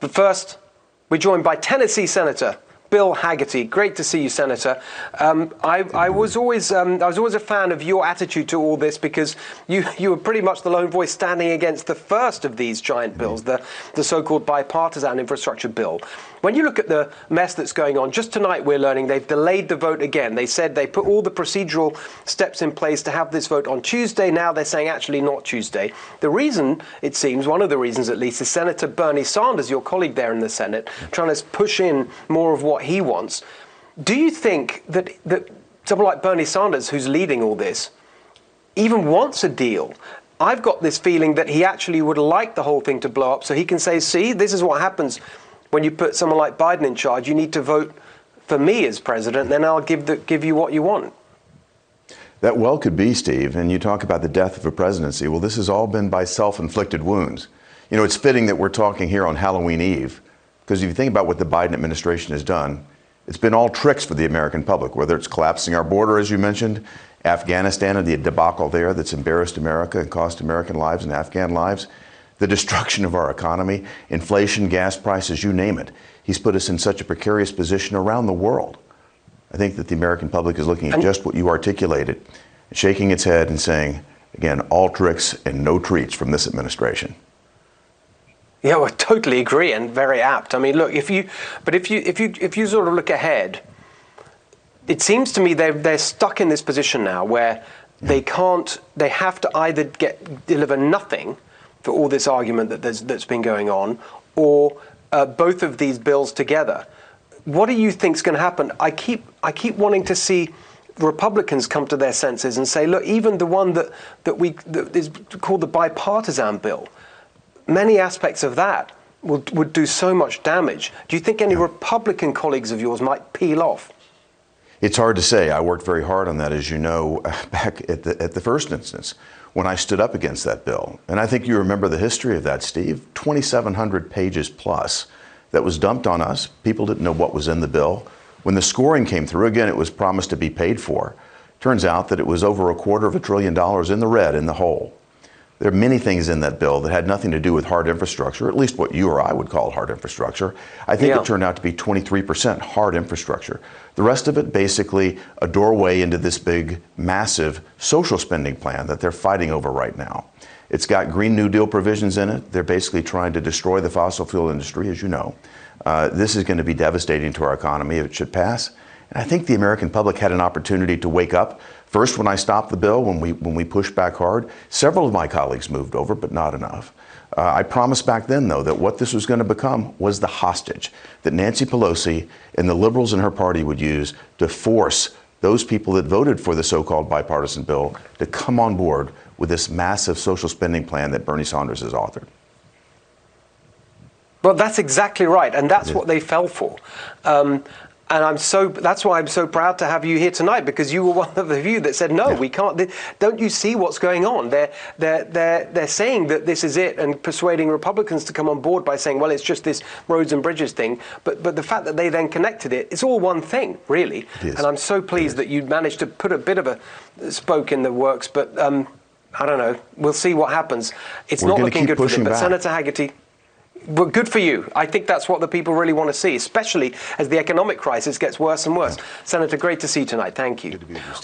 But first, we're joined by Tennessee Senator Bill Hagerty. Great to see you, Senator. I was always a fan of your attitude to all this, because you were pretty much the lone voice standing against the first of these giant bills, the so-called bipartisan infrastructure bill. When you look at the mess that's going on, just tonight we're learning they've delayed the vote again. They said they put all the procedural steps in place to have this vote on Tuesday. Now they're saying actually not Tuesday. The reason, it seems, one of the reasons at least, is Senator Bernie Sanders, your colleague there in the Senate, trying to push in more of what he wants. Do you think that someone like Bernie Sanders, who's leading all this, even wants a deal? I've got this feeling that he actually would like the whole thing to blow up so he can say, see, this is what happens when you put someone like Biden in charge. You need to vote for me as president, then I'll give you what you want. That well could be, Steve. And you talk about the death of a presidency. Well, this has all been by self-inflicted wounds. You know, it's fitting that we're talking here on Halloween Eve, because if you think about what the Biden administration has done, it's been all tricks for the American public, whether it's collapsing our border, as you mentioned, Afghanistan and the debacle there that's embarrassed America and cost American lives and Afghan lives, the destruction of our economy, inflation, gas prices, you name it. He's put us in such a precarious position around the world. I think that the American public is looking at just what you articulated, shaking its head and saying, again, all tricks and no treats from this administration. Yeah, well, I totally agree, and very apt. I mean, look, if you sort of look ahead, it seems to me they're stuck in this position now where they have to either deliver nothing for all this argument that's been going on, or both of these bills together. What do you think is going to happen? I keep wanting to see Republicans come to their senses and say, look, even the one that is called the bipartisan bill, many aspects of that would do so much damage. Do you think any Republican colleagues of yours might peel off? It's hard to say. I worked very hard on that, as you know, back at the first instance when I stood up against that bill. And I think you remember the history of that, Steve. 2,700 pages plus that was dumped on us. People didn't know what was in the bill. When the scoring came through, again, it was promised to be paid for. Turns out that it was over $250 billion in the red, in the hole. There are many things in that bill that had nothing to do with hard infrastructure, at least what you or I would call hard infrastructure. I think it turned out to be 23% hard infrastructure. The rest of it, basically a doorway into this big, massive social spending plan that they're fighting over right now. It's got Green New Deal provisions in it. They're basically trying to destroy the fossil fuel industry, as you know. This is going to be devastating to our economy if it should pass. And I think the American public had an opportunity to wake up. First, when I stopped the bill, when we pushed back hard, several of my colleagues moved over, but not enough. I promised back then, though, that what this was going to become was the hostage that Nancy Pelosi and the liberals in her party would use to force those people that voted for the so-called bipartisan bill to come on board with this massive social spending plan that Bernie Sanders has authored. Well, that's exactly right, and that's what they fell for. And that's why I'm so proud to have you here tonight, because you were one of the few that said, no, we can't. Don't you see what's going on? They're saying that this is it and persuading Republicans to come on board by saying, well, it's just this roads and bridges thing. But the fact that they then connected it, it's all one thing, really. And I'm so pleased that you managed to put a bit of a spoke in the works. But I don't know. We'll see what happens. It's not looking good for them. But Senator Hagerty, well, good for you. I think that's what the people really want to see, especially as the economic crisis gets worse and worse. Senator, great to see you tonight. Thank you.